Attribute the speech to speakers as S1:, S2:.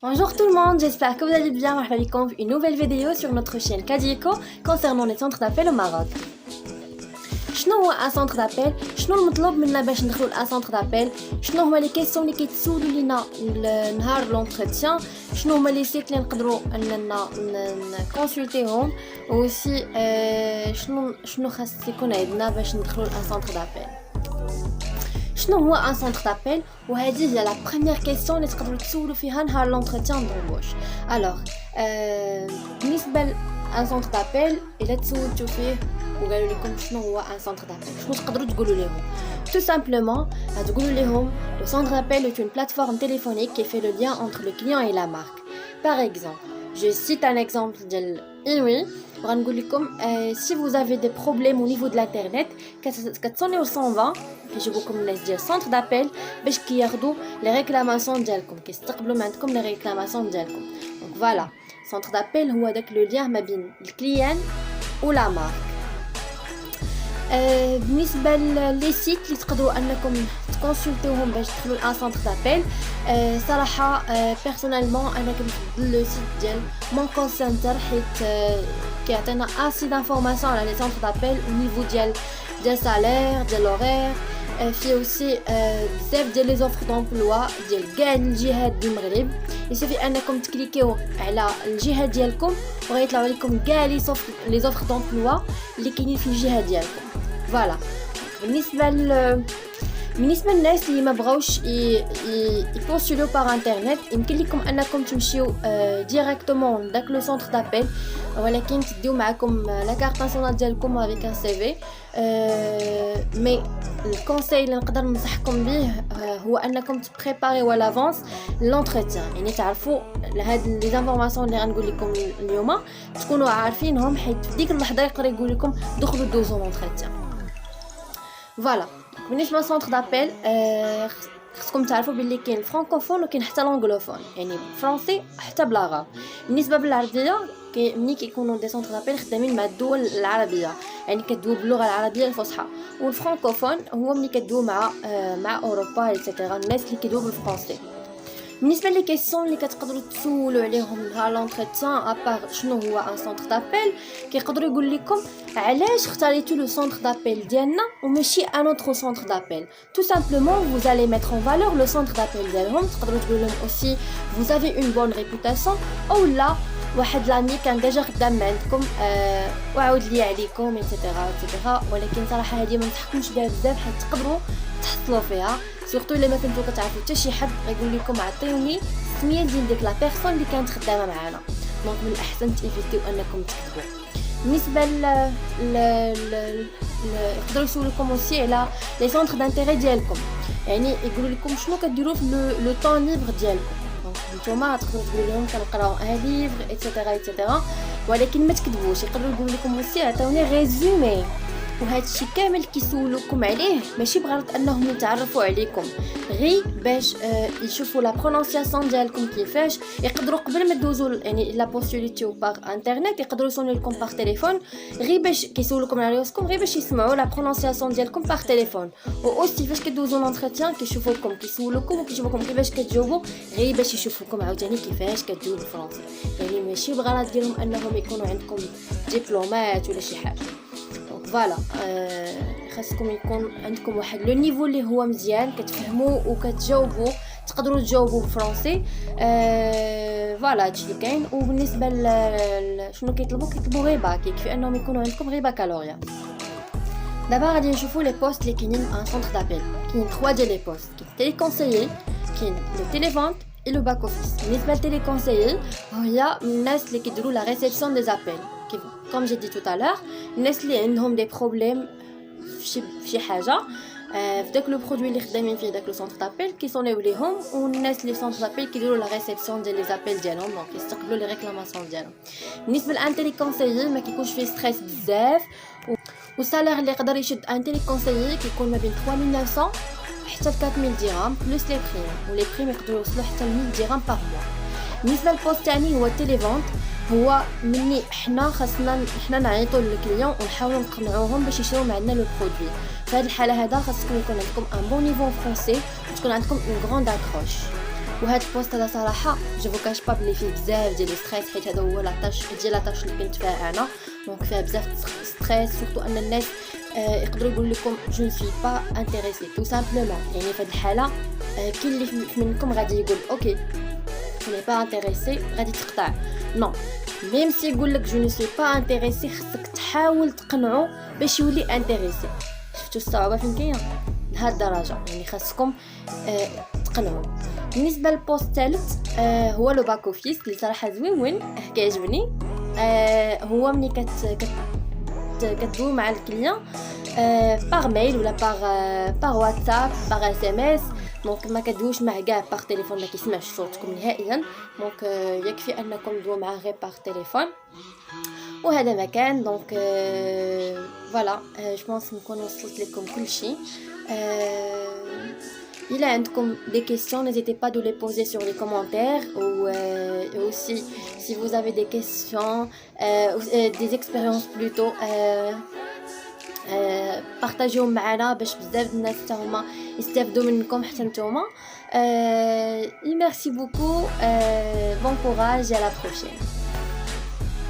S1: Bonjour tout le monde, j'espère que vous allez bien. Marhaba bikoum une nouvelle vidéo sur notre chaîne Kadiko concernant les centres d'appel au Maroc. شنو هو ان سنتر دابيل؟ شنو المطلوب منا باش ندخلوا لان سنتر دابيل؟ شنو هما لي كيسيون اللي كيتسولوا لينا نهار لونتروتيان؟ شنو هما لي سيت اللي نقدروا اننا نكونسلتيهم؟ وسي شنو خاص يكون عندنا باش ندخلوا لان سنتر دابيل؟ شنو هو ان سنتر دابيل؟ وهذه هي لا بروميير كيسيون اللي تقدروا تسولوا فيها نهار لونتروتيان دومبوش. الوغ بالنسبه ان سنتر دابيل الا تسولتوا فيه وقالوا لكم شنو هو ان سنتر دابيل، شنو تقدروا تقولوا لهم؟ tout simplement تقولوا لهم le centre d'appel est une plateforme téléphonique qui fait le lien entre le client et la marque. Par exemple, je cite un exemple ديال إيوي غنقول لكم si vous avez des problèmes au niveau de l'internet كتصونيو 120 كيجيبوكم الناس ديال centre d'appel باش كياخذوا les réclamations ديالكم، كيستقبلوا من عندكم les réclamations ديالكم. Donc voilà, centre d'appel هو داك le lien ما بين الكليان و la marque. بالنسبه لي سيت اللي تقدروا انكم تكونسلتيوهم باش تدخلوا لان سنتر دابيل، صراحه بيرسونيلمون انا كنفضل لو سيت ديال مون كول سنتر حيت كيعطينا اسي دانفورماسيون على لي سنتر دابيل او نيفو ديال سالير ديال لورير، في اوسي بزاف ديال لي زوفر دومبلوا ديال كاع الجهات ديال المغرب. يسوفي انكم تكليكيو على الجهه ديالكم وغيطلعوا لكم كاع لي زوفر دومبلوا اللي كاينين في الجهه ديالكم. فوالا بالنسبه للناس اللي ما بغاوش يبوستوليو باغ انترنت، يمكن لكم انكم تمشيو ديريكتومون داك لو سونتر دابيل، ولكن تديو معكم لا كارت ناسيونال ديالكم افيك ان سي في. مي الكونساي اللي نقدر ننصحكم به هو انكم تبريباريو على لافونس لونتروتيان، يعني تعرفوا هاد لي زانفورماسيون اللي غنقول لكم اليوم تكونوا عارفينهم، حيت في ديك اللحظه يقدر يقول لكم دخلوا دوزو لونتروتيان. فوالا بالنسبه للسونتر دابيل خصكم تعرفوا باللي كاين الفرانكوفون وكاين حتى لونغلوفون، يعني فرونسي حتى بلاغه. بالنسبه بالعربيه ملي كيكونوا دي سونتر دابيل خدامين مع الدول العربيه، يعني كدويو باللغه العربيه الفصحى، والفرانكوفون هو ملي كدويو مع اوروبا ايتترا الناس اللي كيدويو بالفرونسي. بالنسبه لي كيسيون اللي كتقدروا تسولوا عليهم نهار لونتروتيان ابار شنو هو ان سونتر دابيل، كيقدروا يقول لكم علاش اختاريتو لو سونتر دابيل ديالنا وماشي ان اوتر سونتر دابيل. tout simplement vous allez mettre en valeur le centre d'appel ديالهم. تقدروا تقول لهم aussi vous avez une bonne réputation او لا واحد لامي كان ديجا خدام عندكم وعاود لي عليكم ايتترا. ولكن صراحه هذه ما نصحكمش بها بزاف حيت تقدروا تحصلوا فيها، سورتو الا ما كنتو كتعرفوا حتى شي حد غيقول لكم عطيوني السميه ديال ديك لا بيرسون اللي كانت خدامه معنا. دونك من الاحسن تيفيتيو انكم تكتبوا. بالنسبه يقدروا يسولوكم اوسي على لي سونتر دانتيري ديالكم، يعني يقولوا لكم شنو كديروا في لو طون ليبر ديالكم. دونك نتوما تقدروا تقولوا لهم كنقراو ان ليفر ايتترا، ولكن ما تكذبوش. يقدروا يقولوا لكم اوسي عطيوني ريزومي، وهذا الشيء كامل كيسولوكم عليه ماشي بغرض انهم يتعرفوا عليكم، غير باش يشوفوا لا برونونسياسيون ديالكم كيفاش. يقدروا قبل ما دوزوا يعني لا بوستوليتيو باغ انترنت يقدروا يصونوا لكم باغ تليفون غير باش كيسولوكم على راسكم، غير باش يسمعوا لا برونونسياسيون ديالكم باغ تليفون. و اوسي فاش كدوزوا لونتروتيان كيشوفوكم كيسولوكم وكيشوفوكم كيفاش كتجاوبوا، غير باش يشوفوكم عاوتاني كيفاش كتجاوبوا بالفرنسي، يعني ماشي بغرض ديالهم انهم يكونوا عندكم دبلومات ولا شي حاجه. فوالا خاصكم يكون عندكم واحد لو نيفو اللي هو مزيان كتفهموا وكتجاوبوا، تقدروا تجاوبوا بالفرنسي. فوالا هادشي اللي كاين. وبالنسبه شنو كيطلبوا غير باك، يكفي انهم يكونوا عندكم غير بكالوريا. دابا غادي نشوفوا لي بوست اللي كاينين ان سونتر دابيل. كاين 3 ديال لي بوست، كاين تيلي كونسيي، كاين لو تيليفونت et le back office. بالنسبه للتيلي كونسيي هي الناس اللي كيديروا لا ريسبسيون دي زابيل، comme j'ai dit tout à l'heure. الناس اللي عندهم دي بروبليم في شي حاجه في داك لو برودوي اللي خدامين فيه داك لو سونتر دابيل كيصونيو ليهم، والناس اللي سونتر دابيل كيديروا لا ريسبسيون ديال لي زابيل ديالهم، دونك يستقبلوا لي ريكلاماسيون ديالهم. بالنسبه لان تيلي كونسيي ما كيكونش فيه ستريس بزاف، والسالير اللي يقدر يشد ان تيلي كونسيي كيكون ما بين 3900 حتى 4000 درهم بلس لي بريم، ولي بريم يقدروا يوصلوا حتى 1000 درهم باغ موا. بالنسبه للبوست الثاني هو التيليفونت، هو مني حنا خاصنا نعيطوا للكليون ونحاولوا نقنعوهم باش يشريو معنا لو برودوي. في هذه الحاله هذا خاصكم يكون عندكم ان بون نيفو فرونسي وتكون عندكم اون غروند اكروش. وهاد البوست هذا صراحه جو فو كاش با بلي فيه بزاف ديال ستريس، حيت هذا هو لاطاش ديال لاطاش اللي كنت فيها انا. دونك فيها بزاف ستريس، سورتو ان الناس يقدروا يقول لكم جو نسوي با انتريسي تو سامبلومون. يعني في هاد الحاله كاين اللي منكم غادي يقول اوكي ني با انتريسي غادي تقطع. نو، ميم سي يقول لك جو ني سوي با انتريسي، خصك تحاول تقنعو باش يولي انتريسي. شفتوا الصعوبه فين كاينه لهاد الدرجه؟ يعني خاصكم تقنعوا. بالنسبه للبوست الثالث هو لو باك اوفيس اللي صراحه زوين كيعجبني. هو ملي كتدوي مع الكليان باغ ميل ولا باغ واتساب باغ اس ام اس. دونك ما كدويوش معاه كاع باغ تليفون، ما كيسمعش صوتكم نهائيا. دونك يكفي انكم تدويو معاه غير باغ تليفون. وهذا ما كان. دونك فوالا جو بونس نكون وصلت لكم كل شيء. Il y a des questions, n'hésitez pas de les poser sur les commentaires, ou aussi si vous avez des questions, des expériences plutôt, partagez-les معنا باش بزاف الناس حتى هما يستافدوا منكم حتى نتوما. Merci beaucoup, bon courage et à la prochaine.